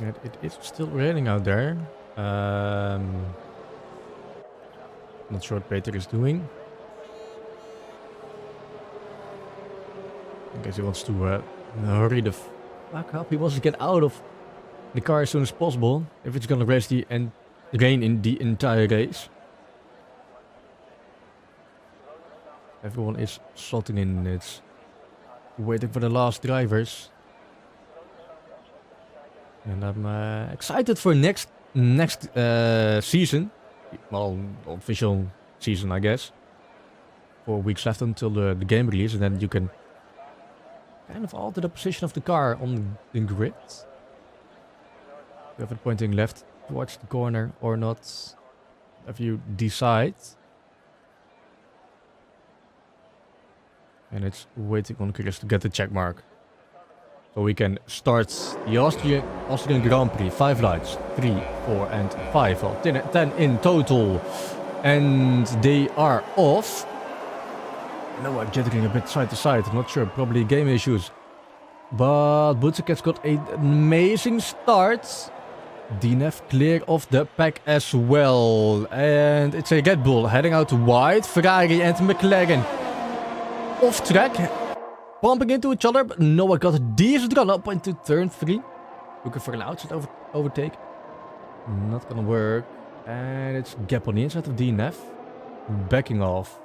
It is still raining out there. Not sure what Peter is doing. I guess he wants to hurry the fuck up. He wants to get out of the car as soon as possible. If it's gonna race the rain in the entire race. Everyone is slotting in. It's waiting for the last drivers. And I'm excited for next season. Well, official season, I guess. 4 weeks left until the game release, and then you can kind of alter the position of the car on the grid. You have it pointing left towards the corner or not, if you decide. And it's waiting on Chris to get the check mark. So we can start the Austrian Grand Prix. 5 lights. 3, 4 and 5. Well, 10 in total. And they are off. No, I'm jittering a bit side to side. I'm not sure. Probably game issues. But Butseket's got an amazing start. DNF clear of the pack as well. And it's a Red Bull heading out wide. Ferrari and McLaren off track. Bumping into each other, but Noah got a decent run up into turn 3. Looking for an outside overtake. Not gonna work. And it's gap on the inside of DNF. Backing off.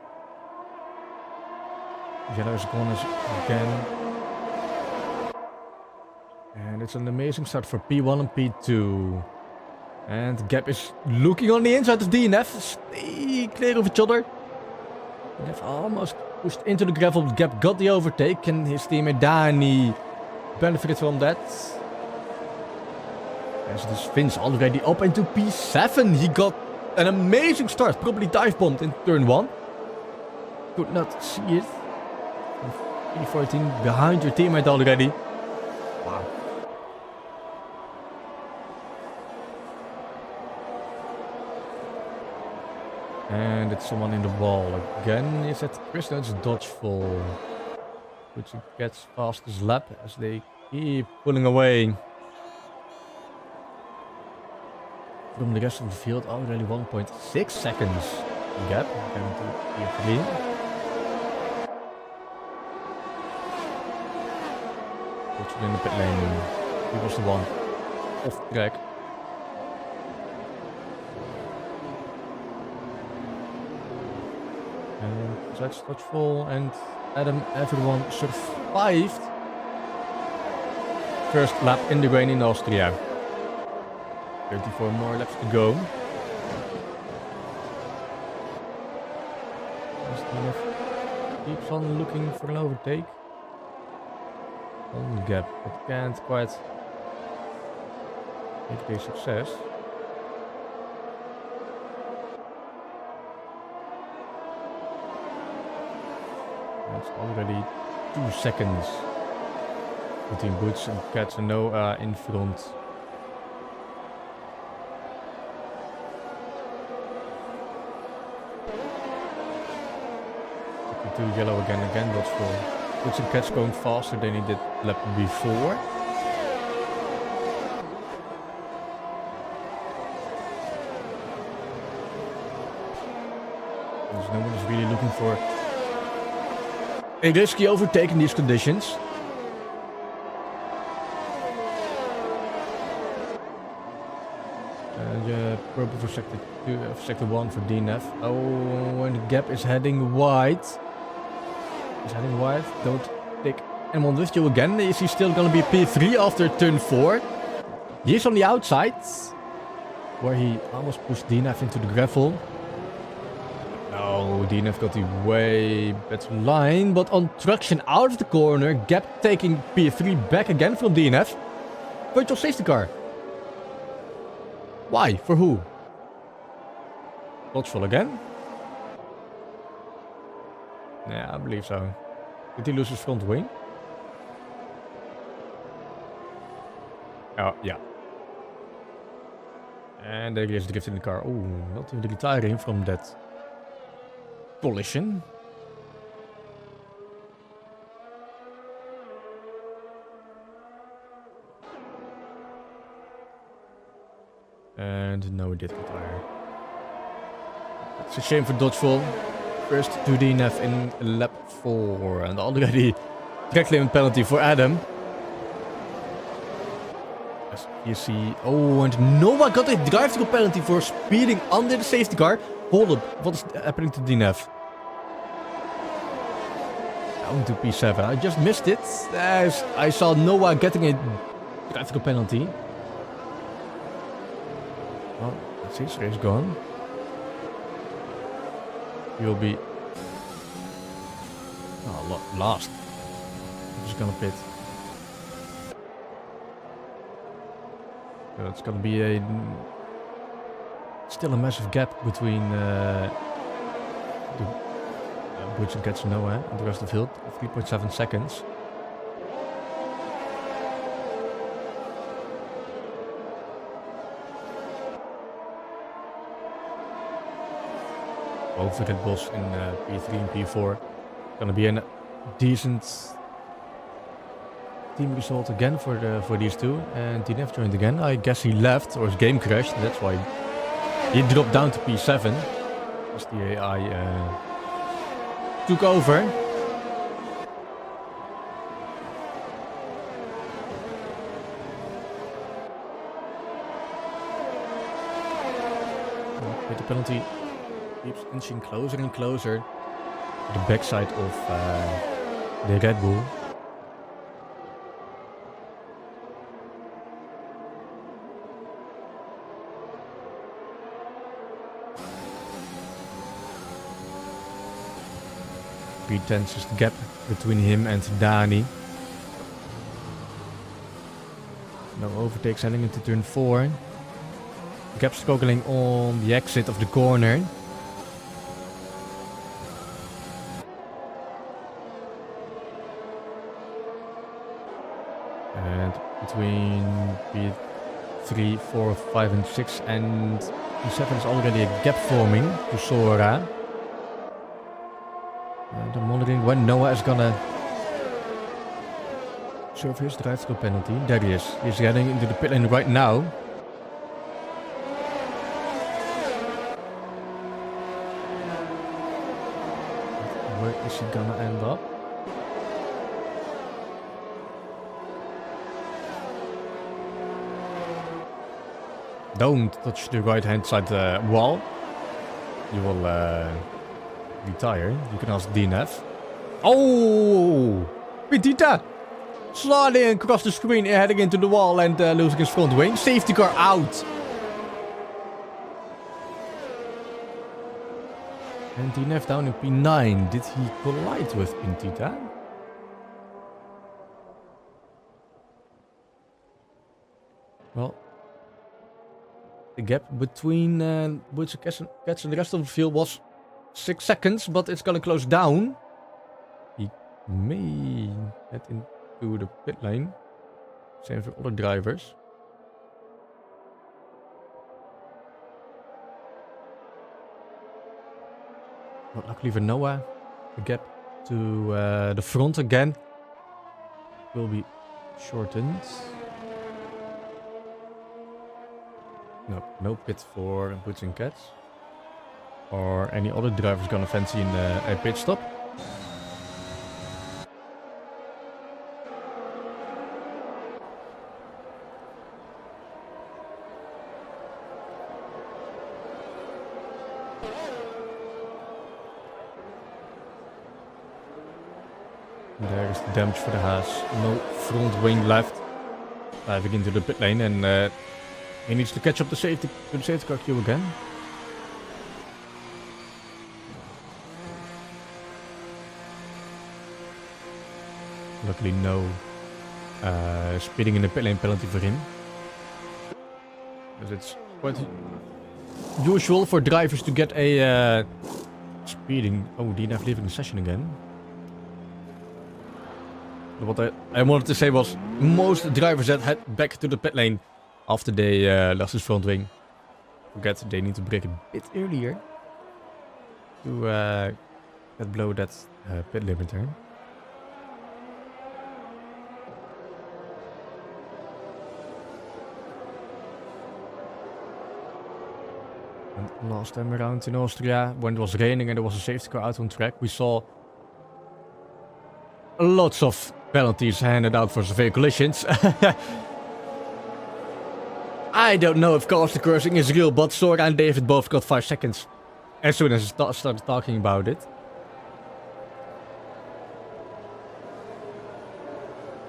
Yellow is gone again. And it's an amazing start for P1 and P2. And gap is looking on the inside of DNF. Stay clear of each other. DNF almost pushed into the gravel. Gap got the overtake, and his teammate Dani benefited from that. As this Vince already up into P7. He got an amazing start. Probably dive bombed in turn 1. Could not see it. P14 behind your teammate already. Wow. And it's someone in the wall again. Is that Chris? No, it's Dodgeful. Which gets fastest lap as they keep pulling away from the rest of the field. Already 1.6 seconds gap. Going to P3. In the pit lane. He was the one off track. And that's Dodgeful and Adam, everyone survived. First lap in the rain in Austria. 34 more laps to go. Keeps on looking for an overtake. On the gap, but can't quite make a success. That's already 2 seconds between Boots and Cats and Noah in front. To yellow again, that's for Boots and Cats going faster than he did lap before. Because no one is really looking for a risky overtake in these conditions. Purple for sector 1 for DNF. Oh, and the gap is heading wide. He's heading wide. Don't take anyone with you again. Is he still gonna be P3 after turn 4? He's on the outside, where he almost pushed DNF into the gravel. No, DNF got the way better line, but on traction out of the corner, gap taking P3 back again from DNF. Virtual safety car. Why? For who? Dodgeful again? Yeah, I believe so. Did he lose his front wing? Oh, yeah. And there he is drifting the car. Oh, not even retiring from that collision. And no, he did retire. It's a shame for Dodgeville. First to DNF in lap 4. And already track limit penalty for Adam. As you see... Oh, and Noah got a drive-through penalty for speeding under the safety car. Hold up, what is happening to DNF? Down to P7. I just missed it. As I saw Noah getting a drive-through penalty. Well, that's his race gone. He'll be last. I'm just gonna pit. So it's gonna be still a massive gap between Butch and Cats Noah and the rest of the field. 3.7 seconds. Both the Red Bulls in P3 and P4. Gonna be a decent team result again for these two. And DNF joined again. I guess he left or his game crashed. That's why he dropped down to P7. As the AI took over. With the penalty. Keeps inching closer and closer to the backside of the Red Bull. Three-tenths is the gap between him and Dani. No overtakes heading into turn 4. Gap struggling on the exit of the corner. And between P3, 4, 5 and 6 and P7 is already a gap forming to Sora. And I'm wondering when Noah is gonna serve his drive-through penalty. There he is. He's heading into the pit lane right now. Where is he gonna end up? Don't touch the right hand side wall. You will retire. You can ask DNF. Oh! Petita! Sliding across the screen, heading into the wall and losing his front wing. Safety car out. And DNF down in P9. Did he collide with Petita? Well, the gap between Butch and Cats and the rest of the field was 6 seconds, but it's gonna close down. He may head into the pit lane. Same for other drivers. But luckily for Noah, the gap to the front again will be shortened. No pit for Butch and Cats. Or any other drivers gonna fancy in a pit stop. There's the damage for the Haas. No front wing left. Diving into the pit lane and he needs to catch up the safety car queue again. Luckily no speeding in the pit lane penalty for him. Because it's quite usual for drivers to get a speeding... Oh, DNF leaving the session again. What I wanted to say was most drivers that head back to the pit lane after they lost his front wing. Forget they need to brake a bit earlier to get below that pit limiter. And last time around in Austria, when it was raining and there was a safety car out on track, we saw lots of penalties handed out for severe collisions. I don't know if car cursing is real, but Sora and David both got 5 seconds as soon as I started talking about it.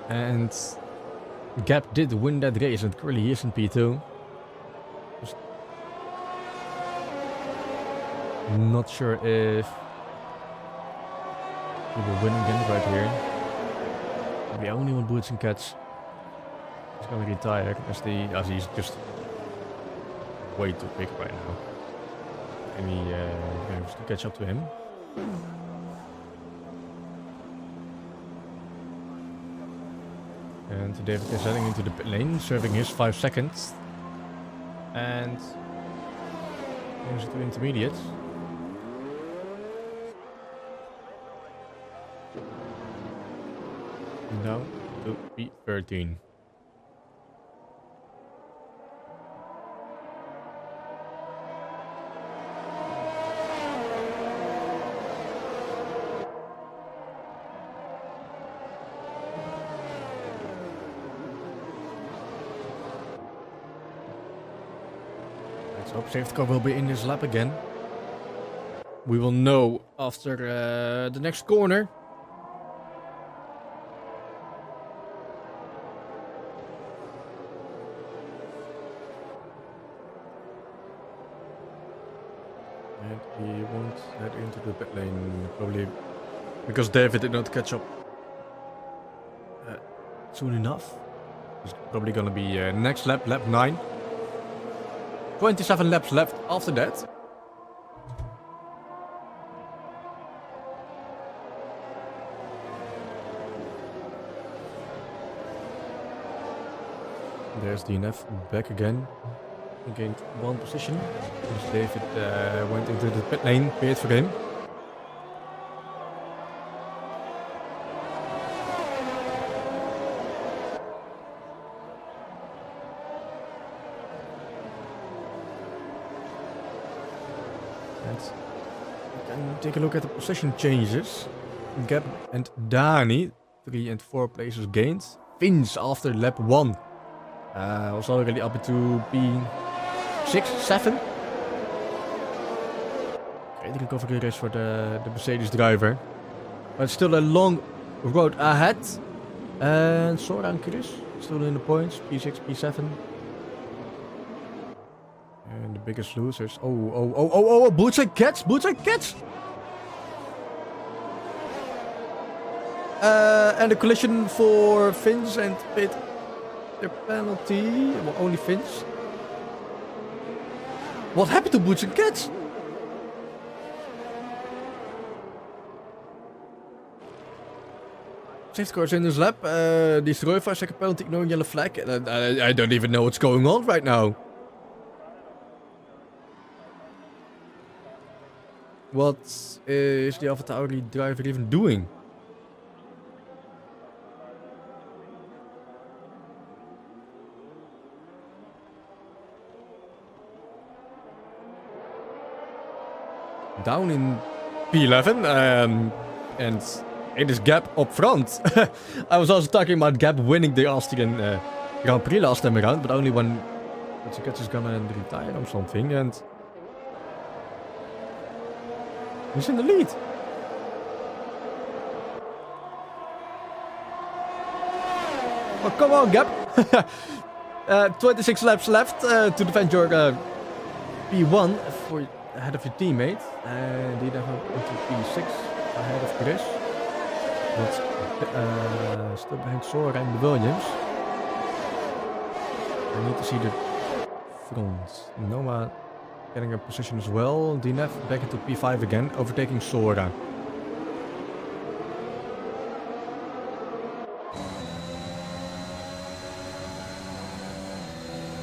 And Gap did win that race, and currently he is in P2. Just not sure if he will win again right here. The only one boots and cats is gonna retire as he's just way too quick right now. And he has to catch up to him. And David is heading into the pit lane, serving his 5 seconds. And here's the 2 intermediates. Now to P13. Let's hope safety car will be in this lap again. We will know after the next corner. And he won't head into the pit lane, probably because David did not catch up soon enough. It's probably gonna be next lap, lap 9. 27 laps left after that. There's DNF back again. He gained 1 position. As David went into the pit lane, paid for him. And we can take a look at the position changes. Gap and Dani, 3 and 4 places gained. Vince after lap 1 was already up to P6, 7. Great recovery race for the Mercedes driver. But still a long road ahead. And Sora and Chris still in the points, P6, P7. And the biggest losers. Oh, boots and cats, boots and cats! And a collision for Vince and Pit. Their penalty. Well, only Vince. What happened to boots and cats? Safety cars in this lap. Destroy 5-second penalty, ignoring yellow flag. And I don't even know what's going on right now. What is the AlphaTauri driver even doing? Down in P11 and it is Gap up front. I was also talking about Gap winning the Austrian Grand Prix last time around, but only when Cat is gonna retire or something, and he's in the lead. Oh, come on, Gap. 26 laps left to defend your P1 for ahead of your teammate, and he then into P6 ahead of Chris. That's still behind Sora and the Williams. I need to see the front. Noma getting a position as well. DNF back into P5 again, overtaking Sora.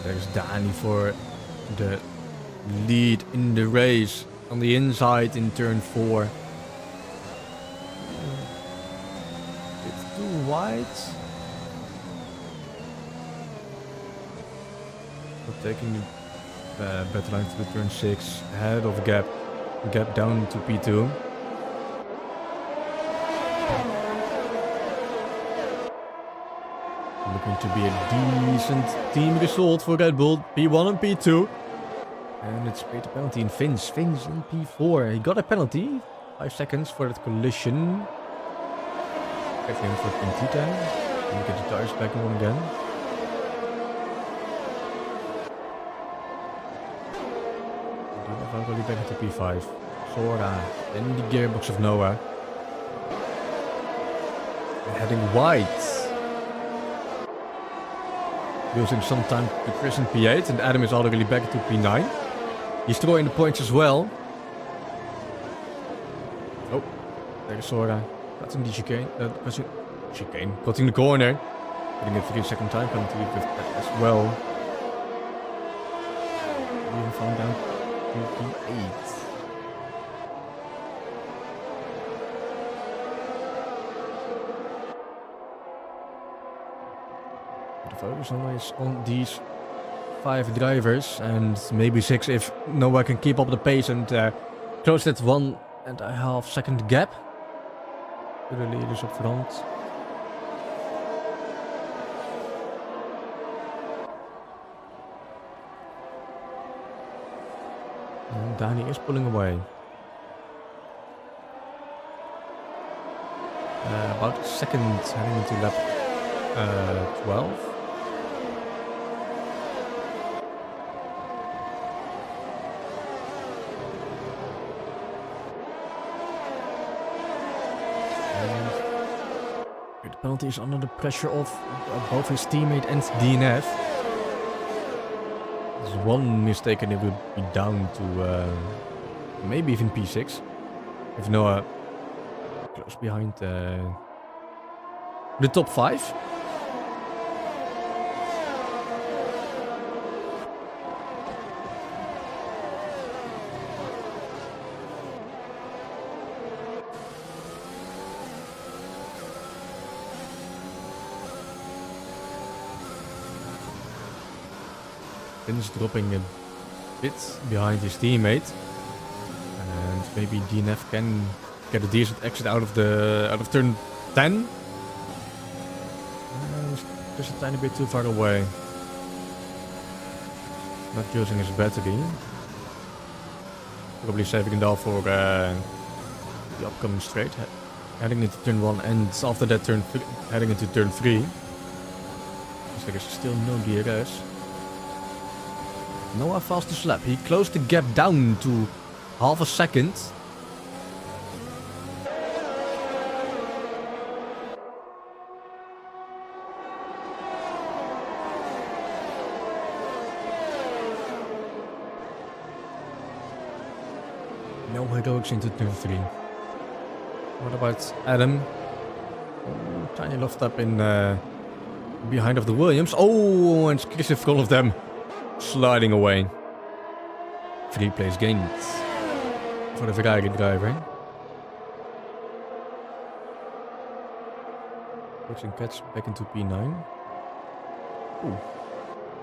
There's Dani for the lead in the race on the inside in turn 4. It's too wide. Not taking better line to the turn 6, ahead of Gap. Gap down to P2. Looking to be a decent team result for Red Bull. P1 and P2. And it's paid a penalty in Fins. Fins in P4. He got a penalty. 5 seconds for that collision. Get him for penalty time. And get the tires back on again. I'll go back into P5. Sora. Then the gearbox of Noah. And heading wide. Losing some time to Chris in P8. And Adam is already back into P9. He's throwing the points as well. Oh, there's Sora. Cutting the chicane. Cutting the corner. Getting a 3-second time penalty with that as well. Even found down to P8. The focus always on these 5 drivers and maybe 6 if Noah can keep up the pace and close that 1.5 second gap to the leaders up front. And Dani is pulling away. About a second heading into lap 12. The penalty is under the pressure of both his teammate and DNF. There's one mistake and it will be down to maybe even P6. If Noah close behind the top 5. Vin's dropping a bit behind his teammate, and maybe DNF can get a decent exit out of turn 10. Just a tiny bit too far away. Not using his battery. Probably saving it all for the upcoming straight. Heading into turn 1 and after that heading into turn 3. So there is still no DRS. Noah fastest lap. He closed the gap down to half a second. No heroics into turn 3. What about Adam? Oh, tiny loft up in behind of the Williams. Oh, and Chris in front of them. Sliding away. 3 place gained for the Ferrari driver. Puts and catch back into P9. Ooh.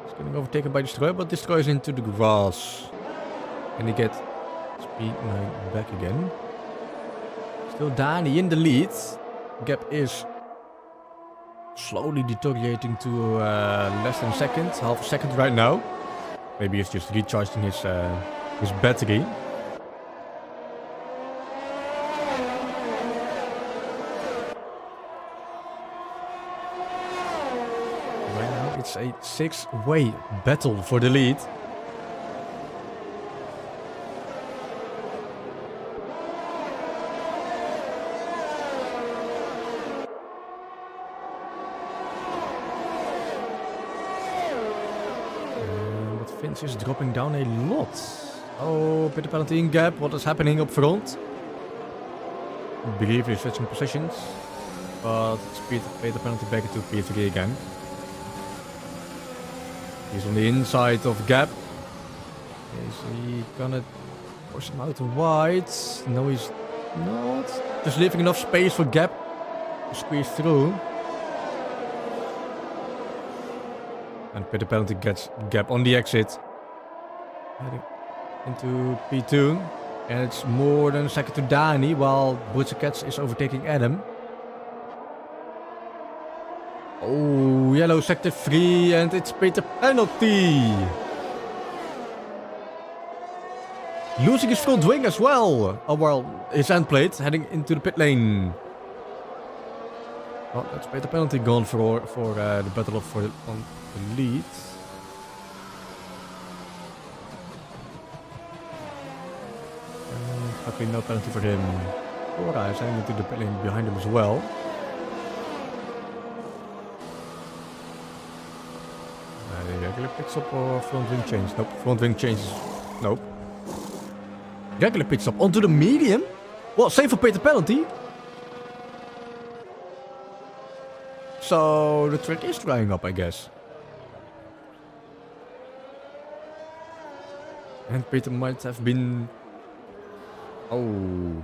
He's getting overtaken by Destroyer, but Destroyer's into the grass. And he gets P9 back again. Still Dani in the lead. Gap is slowly deteriorating to less than a second, half a second right now. Maybe he's just recharging his battery. Right now it's a 6-way battle for the lead. Vince is dropping down a lot. Oh, bit of penalty in gap. What is happening up front? I believe he's switching positions. But Speed paid the penalty back into P3 again. He's on the inside of gap. Is he gonna push him out wide? No, he's not. Just leaving enough space for gap to squeeze through. And with the penalty gets gap on the exit. Heading into P2. And it's more than a second to Dani, while Busquets is overtaking Adam. Oh, yellow sector 3, and it's Peter penalty. Losing his front wing as well. Oh, well, his end plate heading into the pit lane. Well, that's Peter penalty gone for the battle on the lead. Luckily, no penalty for him. Cora is heading into the pit lane behind him as well. Regular pit stop or front wing change? Nope, front wing change. Nope. Regular pit stop onto the medium? Well, save for Peter penalty. So the track is drying up, I guess. And Peter might have been... Oh.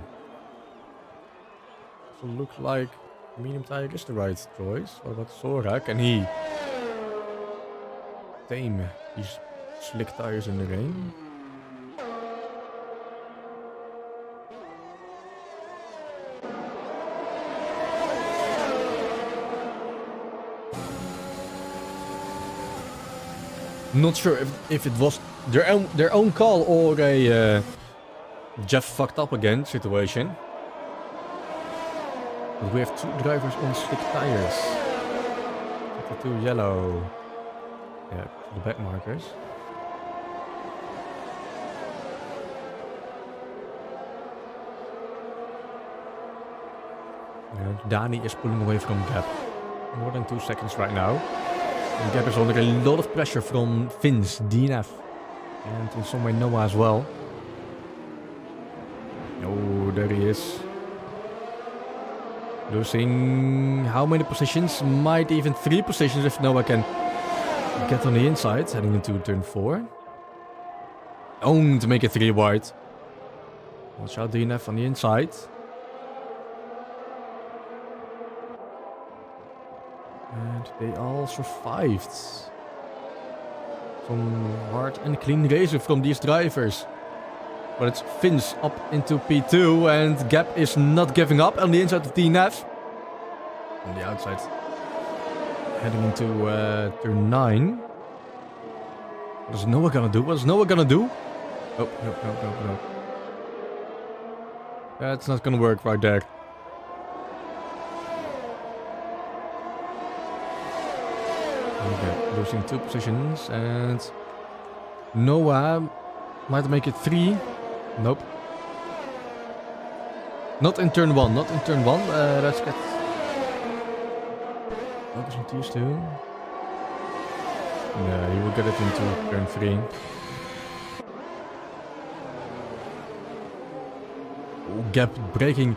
So looks like medium tire is the right choice. What about Sora? Can he tame these slick tires in the rain? Not sure if it was their own call or a Jeff fucked up again situation. But we have two drivers on slick tires. 52 yellow. Yeah, the back markers. And Dani is pulling away from Gap. More than 2 seconds right now. And Gap is under a lot of pressure from Vince, DNF, and in some way Noah as well. Oh, there he is. Losing how many positions? Might even 3 positions if Noah can get on the inside, heading into turn 4. Oh, to make it 3 wide. Watch out, DNF on the inside. And they all survived. Some hard and clean racing from these drivers. But it's Vince up into P2 and Gap is not giving up on the inside of DNF. On the outside. Heading into turn 9. What is Noah gonna do? What is Noah gonna do? Oh, no. That's not gonna work right there. Okay, losing 2 positions and Noah might make it 3. Nope. Not in turn 1, not in turn 1. Let's get focus on these 2. Yeah, he will get it into turn 3. Oh, Gap braking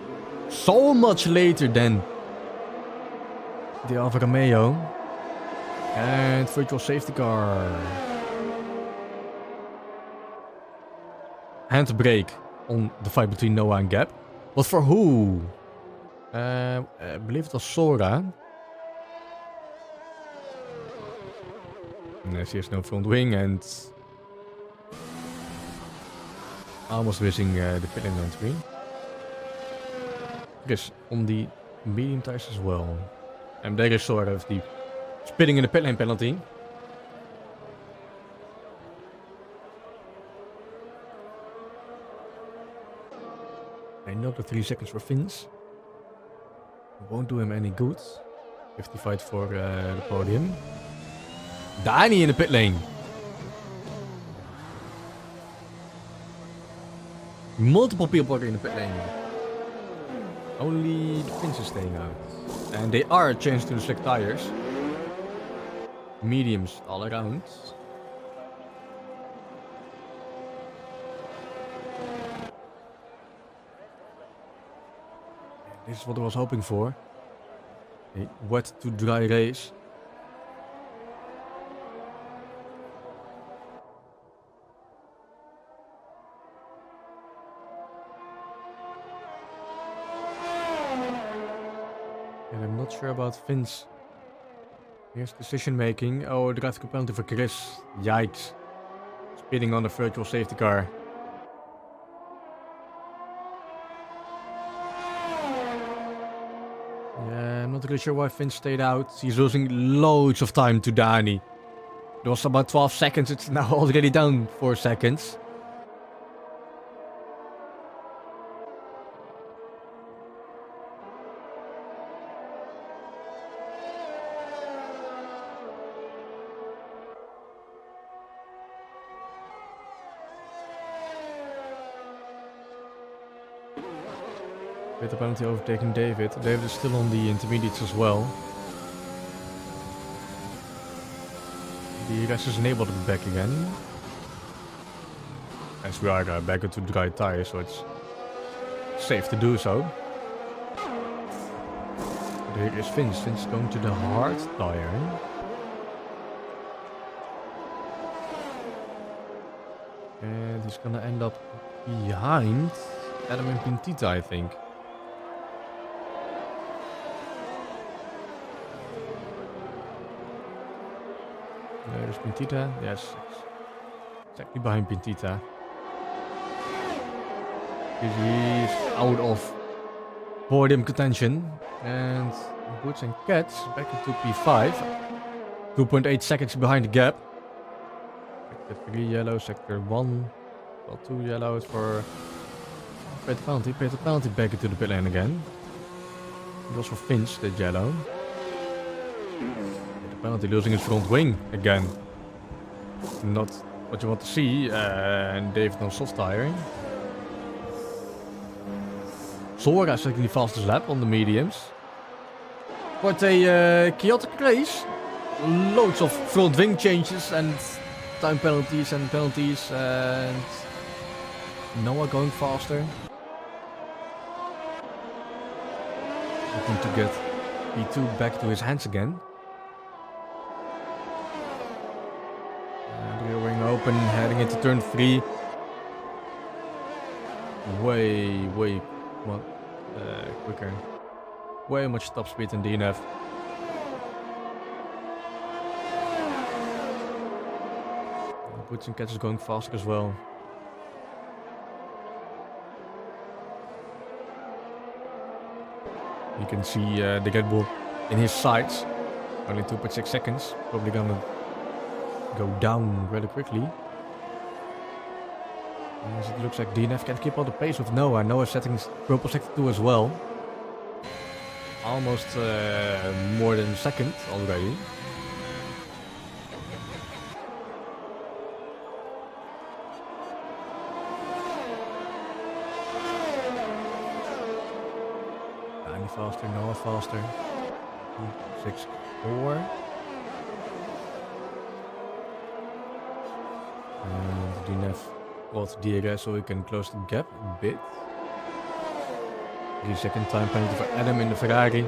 so much later than the Alfa Romeo. And virtual safety car. Handbrake on the fight between Noah and Gap. But for who? I believe it was Sora. And she has no front wing and almost missing the pit lane entry. Chris on the medium tires as well. And there is Sora of the spitting in the pit lane penalty. I know the 3 seconds for Vince. Won't do him any good. 50 fight for the podium. Dani in the pit lane. Multiple people are in the pit lane. Only the Vince is staying out. And they are changed to the slick tires. Mediums all around. This is what I was hoping for. A wet to dry race. And I'm not sure about Vince. Here's decision making. Oh, the graphical penalty for Chris. Yikes. Bidding on the virtual safety car. Yeah, I'm not really sure why Finn stayed out. He's losing loads of time to Dani. It was about 12 seconds. It's now already down 4 seconds. With the penalty overtaking David. David is still on the intermediates as well. The rest is enabled to be back again. As we are back into dry tires, so it's safe to do so. But here is Vince. Vince going to the hard tire. And he's gonna end up behind Adam and Pintita, I think. There's Pintita, yes, exactly behind Pintita. He's out of podium contention. And Boots and Cats back into P5. 2.8 seconds behind the gap. Sector 3 yellow, sector 1. Well, 2 yellows for Peter Penalty. Peter Penalty back into the pit lane again. It was for Finch, the yellow. Penalty losing his front wing again. Not what you want to see. And David on soft tiring. Sora is taking the fastest lap on the mediums. Quite a chaotic race. Loads of front wing changes and time penalties and penalties. And Noah going faster. Looking to get P2 back to his hands again. Rear wing open, heading into turn 3. Way quicker. Way much top speed than DNF. Boots and Cats is going faster as well. You can see the Red Bull in his sights. Only 2.6 seconds. Probably gonna go down really quickly. As it looks like DNF can keep up the pace with Noah. Noah setting purple sector 2 as well. Almost more than a second already. Danny faster, Noah faster. 2.64. And DNF got DRS so we can close the gap a bit. 3-second time penalty for Adam in the Ferrari.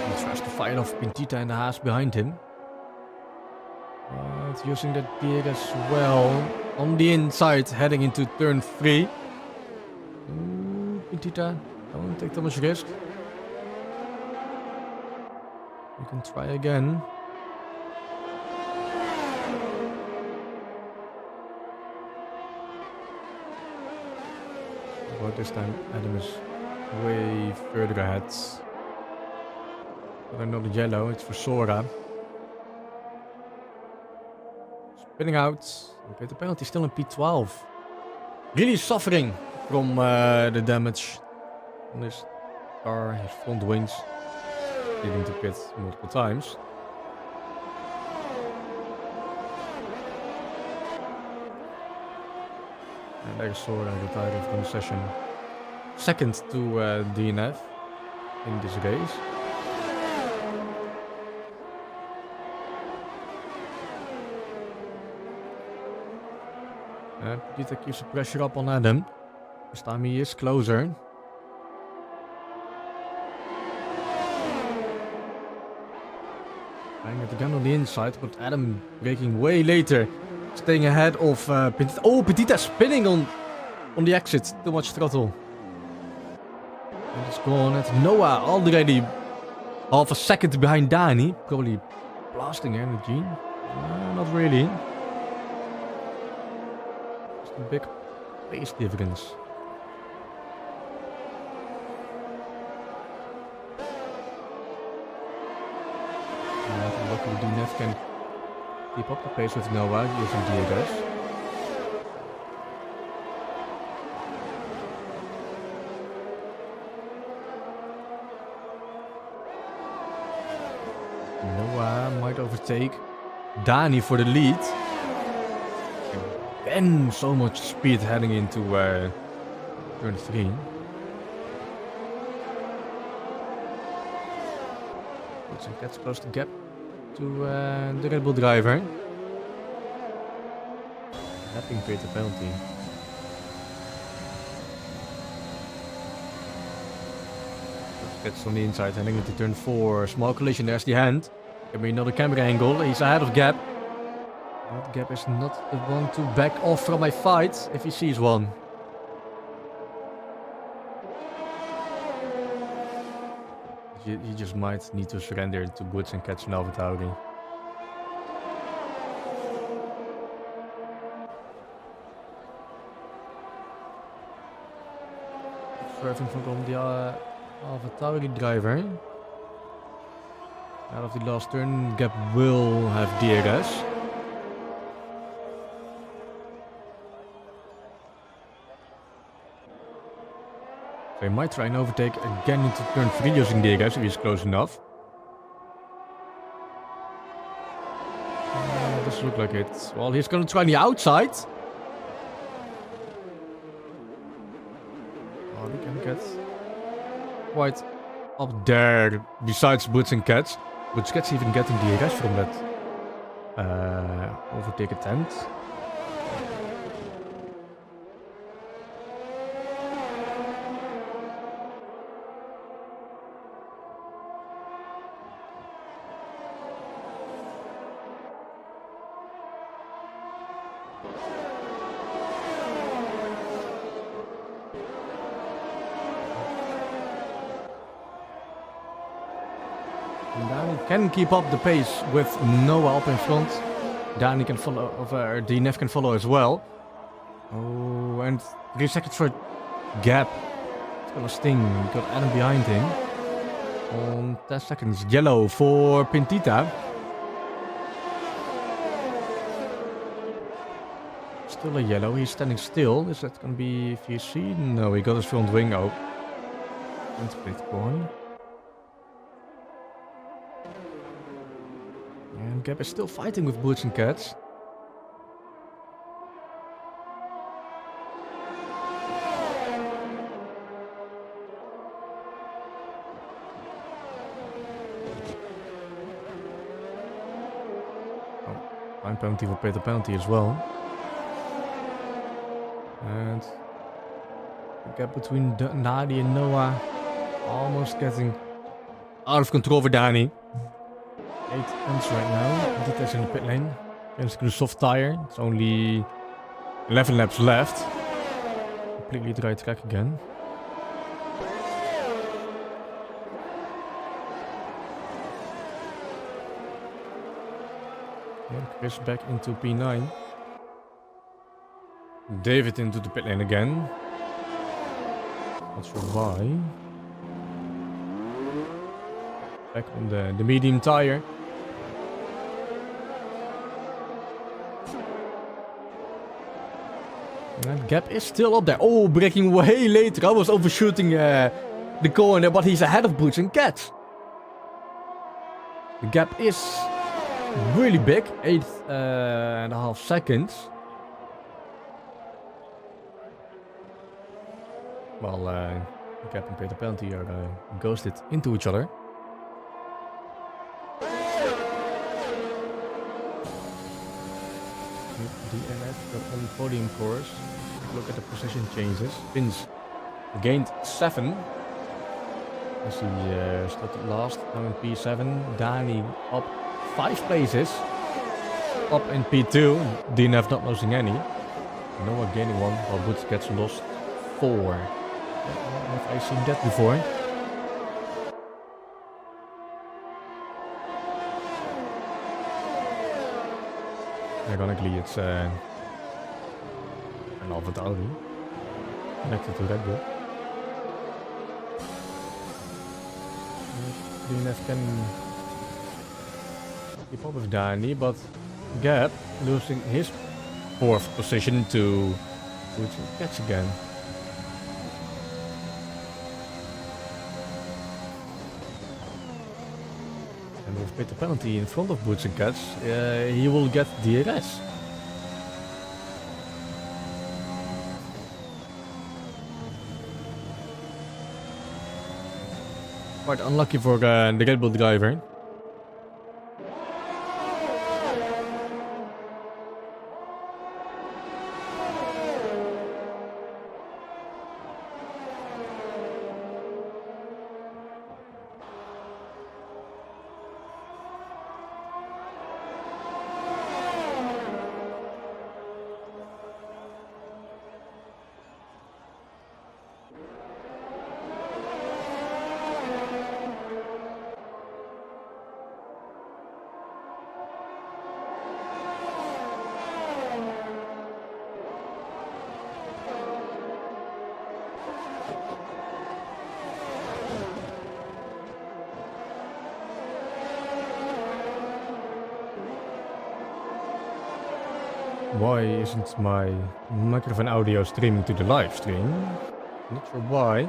He tries to fight off Pintita and the Haas behind him. And using the DRS well on the inside, heading into turn 3. Pintita, don't take too much risk. You can try again. But this time Adam is way further ahead. But another yellow, it's for Sora. Spinning out. Okay, the penalty still in P12. Really suffering from the damage on his car, his front wings. Leading to pit multiple times. And there's Sora retiring from the session. Second to DNF in this race. Peter keeps the pressure up on Adam. This time he is closer. Trying it again on the inside, but Adam braking way later. Staying ahead of Pintita. Oh, Pintita spinning on the exit. Too much throttle. And it's gone. It's Noah already half a second behind Dani. Probably blasting energy. Not really. Just a big pace difference. Luckily DNF can keep up the pace with Noah using DRS. Noah might overtake Dani for the lead. And so much speed heading into turn 3. So that's close to gap to the Red Bull driver. That can create a penalty. Gets on the inside, heading into turn 4. Small collision, there's the hand. Give me another camera angle. He's ahead of Gap. But Gap is not the one to back off from my fight if he sees one. He just might need to surrender to Boots and catch an AlphaTauri. Swerving from the AlphaTauri driver. Out of the last turn, Gap will have DRS. So he might try and overtake again into turn 3 using DRS if he's close enough. Doesn't look like it. Well, he's gonna try the outside. Oh, he can get quite up there besides Boots and Cats. Boots Cats even getting DRS from that overtake attempt. Dani can keep up the pace with Noah up in front. Dani can follow, DNF can follow as well. Oh, and 3 seconds for Gap. It's gonna sting. We got Adam behind him. On 10 seconds. Yellow for Pintita. Still a yellow. He's standing still. Is that gonna be VC? No, he got his front wing out. And split corn. And Gap is still fighting with Boots and Cats. Oh, time penalty will pay the penalty as well. And the gap between Dani and Noah almost getting out of control for Dani. 8 ends right now. Dita's in the pit lane. Against the soft tire. It's only 11 laps left. Completely dry track again. And Chris back into P9. David into the pit lane again. Not sure why. Back on the medium tire. And Gap is still up there. Oh, braking way later. I was overshooting the corner, but he's ahead of Boots and Cats. The gap is really big. 8.5 seconds. Well, Gap and Peter Penalty are ghosted into each other. DNF got on podium course. Look at the position changes. Pins gained 7. As he started last, now in P7. Dani up 5 places. Up in P2. DNF not losing any. Noah gaining 1, while Boots gets lost 4. Have I seen that before? Ironically, it's an Alfa Tauri connected to Red Bull. DNF can keep up with Dani, but Gap losing his 4th position to catch again. And with paid the penalty in front of Boots and Cats, he will get DRS. Quite unlucky for the Red Bull driver. Why isn't my microphone audio streaming to the live stream? Not sure why.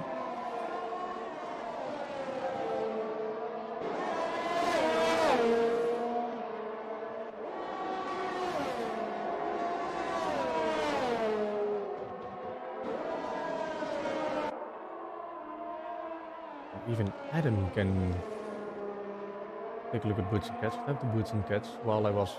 Even Adam can take a look at Boots and Cats. Have the Boots and Cats while I was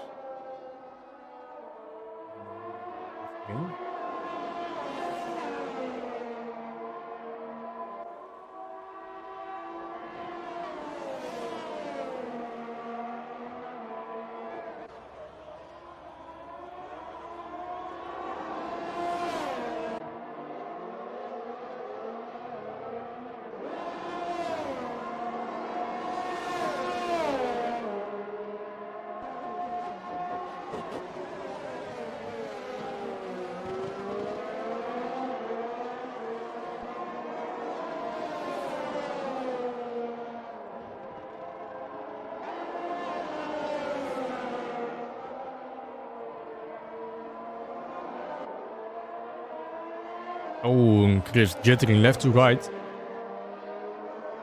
oh, Chris jittering left to right.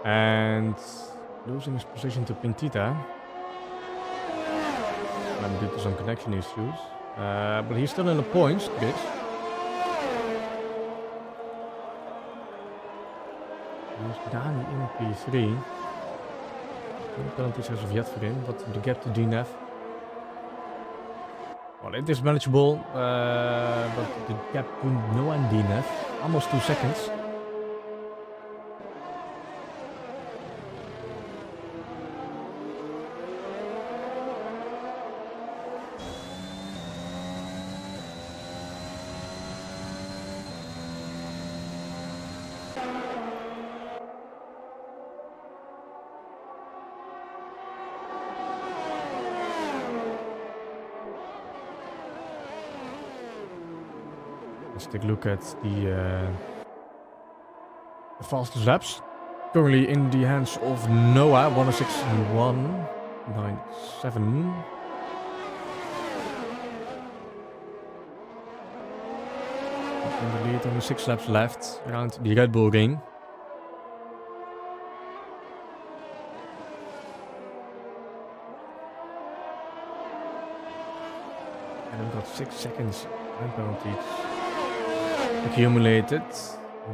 And losing his position to Pintita. Due to some connection issues. But he's still in the points, Chris. He's Dani in P3. No penalties as of yet for him, but the gap to DNF. Well, it is manageable, but the gap to Noah and DNF, almost 2 seconds. Let's take a look at the fastest laps. Currently in the hands of Noah, 106.197. In the lead, only 6 laps left around the Red Bull ring. And we've got 6 seconds time penalties accumulated.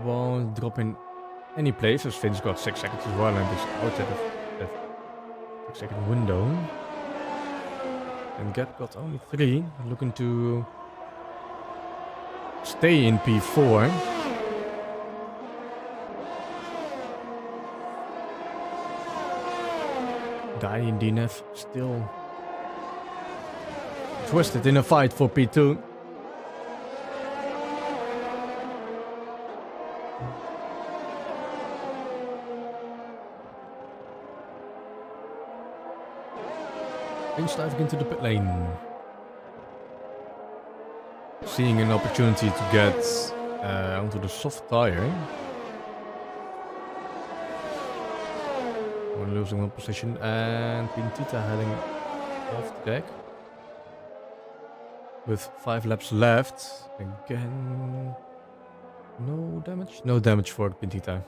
Won't drop in any place as Finn's got 6 seconds as well and is outside of that 6 second window. And Gap got only 3, looking to stay in P4. Dani and DNF still twisted in a fight for P2. Finch diving into the pit lane. seeing an opportunity to get onto the soft tire. We're losing one position, and Pintita heading off the deck. With 5 laps left. Again, no damage? No damage for Pintita.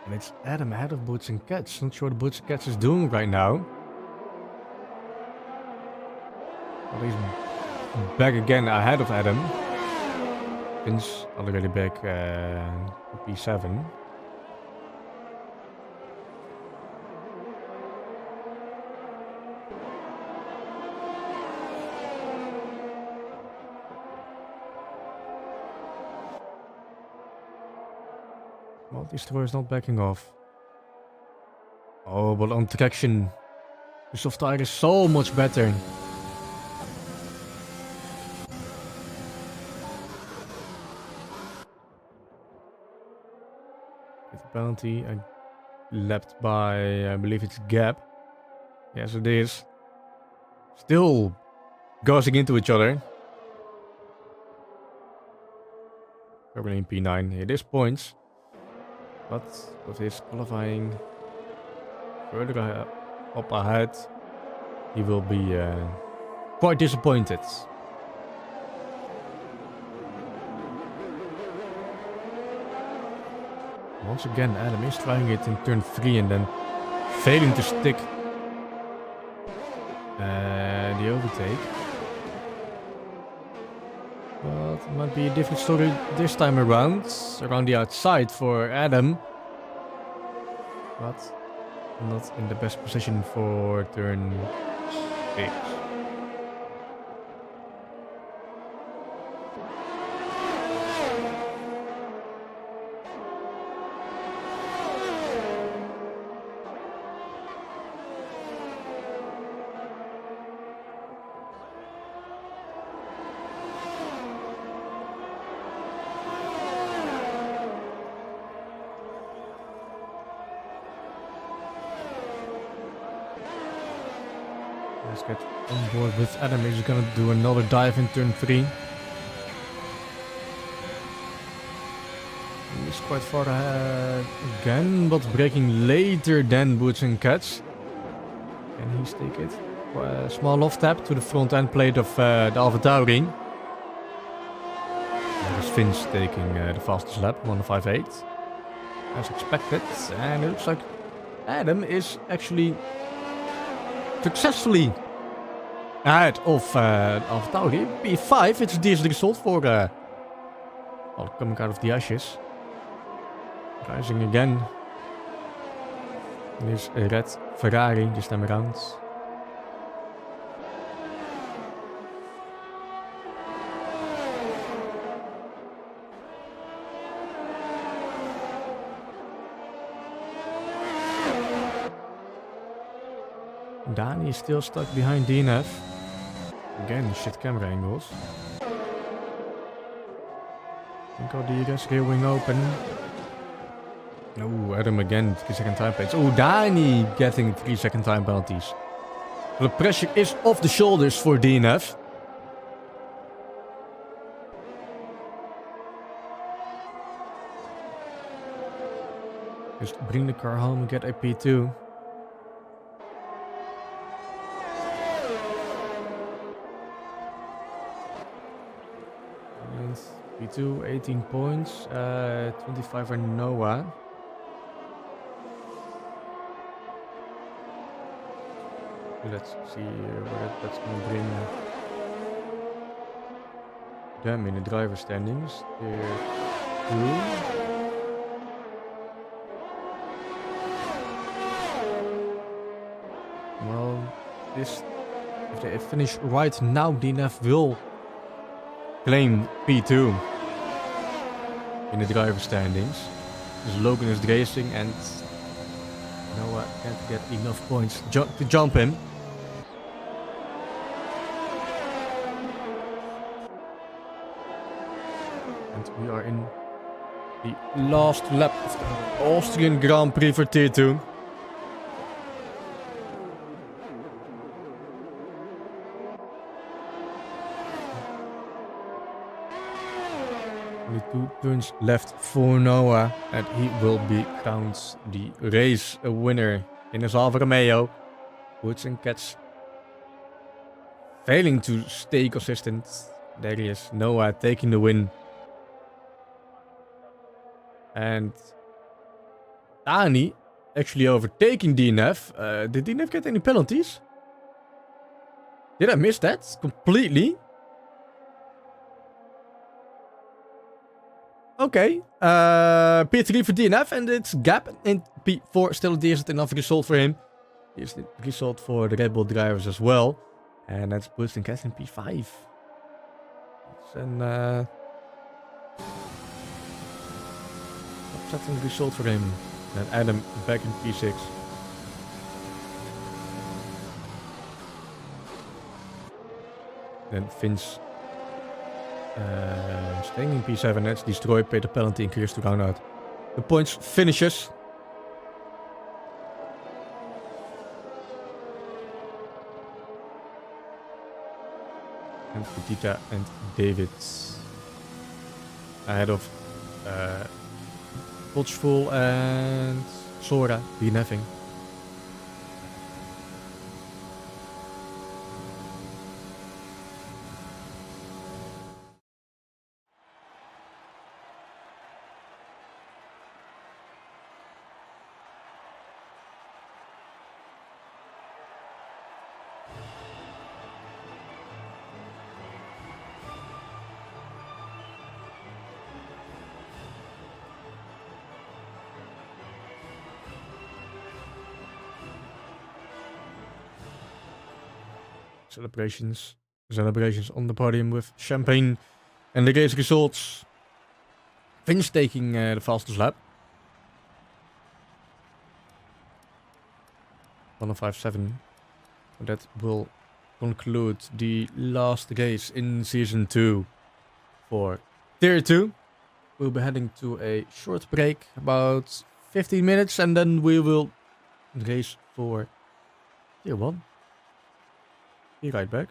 And it's Adam ahead of Boots and Cats. Not sure what Boots and Cats is doing right now. But he's back again ahead of Adam. Vince already back to P7. Well, Destroyer is not backing off. Oh, but on traction, the soft tire is so much better. With the penalty, lapped by, I believe it's Gap. Yes, it is. Still gossing into each other. Probably in P9. It is points. But with his qualifying further up ahead, he will be quite disappointed. Once again, Adam is trying it in turn 3 and then failing to stick the overtake. But it might be a different story this time around the outside for Adam. But not in the best position for turn 6. Let's get on board with Adam. He's gonna do another dive in turn 3. He's quite far ahead again, but braking later than Boots and Cats. Can he stick it? A small off tap to the front end plate of the AlphaTauri. There's Vince taking the fastest lap, 1:58. As expected, and it looks like Adam is actually successfully ahead of AlphaTauri. P5, it's a decent result for well, coming out of the ashes. Rising again. There's a red Ferrari this time around. Dani is still stuck behind DNF. Again, shit camera angles. Got the gas rear wing open. Oh, Adam again, 3-second time penalties. Oh, Dani getting 3-second time penalties. The pressure is off the shoulders for DNF. Just bring the car home and get a P2. P2, 18 points, 25 for Noah. Let's see what that's going to bring them in the driver standings. They're 2. if they finish right now, DNF will claim P2 in the driver standings. Because Logan is racing and Noah can't get enough points to jump him. And we are in the last lap of the Austrian Grand Prix for Tier 2. Only 2 turns left for Noah, and he will be crowned the race winner in his Alfa Romeo. Woods and Cats failing to stay consistent. There he is, Noah taking the win. And Dani actually overtaking DNF. Did DNF get any penalties? Did I miss that completely? Okay, P3 for DNF, and it's gap in P4. Still a decent enough result for him. Here's the result for the Red Bull drivers as well. And that's Boost and Cat in P5. It's an upsetting result for him. And Adam back in P6. Then Vince staying in P7. That's destroyed, paid a penalty and clears to round out the points finishes. And Petita and David ahead of Potchful and Sora DNFing. Celebrations on the podium with champagne and the race results. Vince taking the fastest lap. 1:05.7. That will conclude the last race in Season 2 for Tier 2. We'll be heading to a short break, about 15 minutes, and then we will race for Tier 1. Be right back.